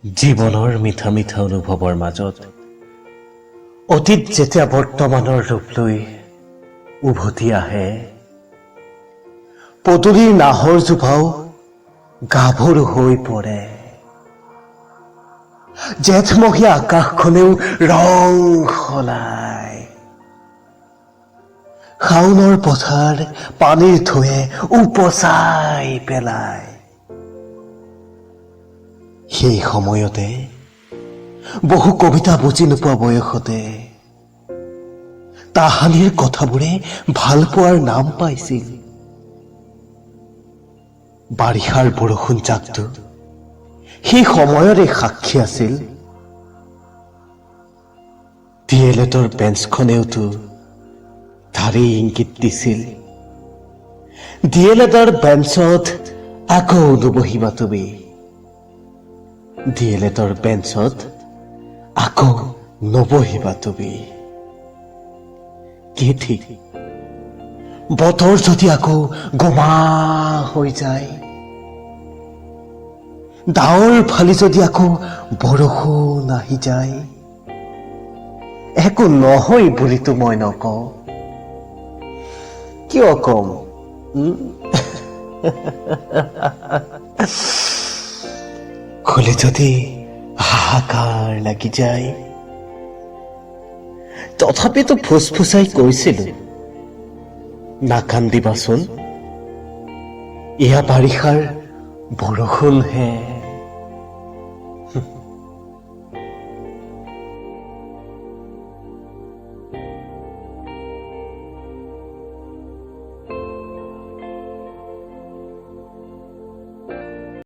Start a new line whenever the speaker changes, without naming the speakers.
জীৱনৰ মিঠা মিঠা অনুভৱৰ মাজত অতীত যেতিয়া বৰ্তমানৰ ৰূপ লৈ উভতি আহে, পদূলিৰ নাহৰ জোপাও গাভৰু হৈ পৰে। জেঠমহীয়া আকাশখনেও ৰং সলায়। শাওনৰ পথাৰ পানীৰ ঢৌৱে উপচাই পেলায়। সেই সময়তে বহু কবিতা বুজি নোপোৱা বয়সতে তাহানিৰ কথাবোৰে ভাল পোৱাৰ নাম পাইছিল। বাৰিষাৰ বৰষুণ জাকটো সেই সময়ৰে সাক্ষী আছিল। ডিএলএডৰ বেঞ্চখনেওতো তাৰে ইংগিত দিছিল। ডিএলএডৰ বেঞ্চত আকৌ নবহিবা তুমি, ডিএলএডৰ বেঞ্চত আকৌ নবহিবা তুমি। কি ঠিক, বতৰ যদি আকৌ গোমা হৈ যায়, ডাৱৰ ফালি যদি আকৌ বৰষুণ আহি যায়, একো নহয় বুলিতো মই নকওঁ। কিয় কম? খুলি যদি হাহাকাৰ লাগি যায়, তথাপিতো ফুচফুচাই কৈছিলো, নাকান্দিবাচোন, এয়া বাৰিষাৰ বৰষুণহে।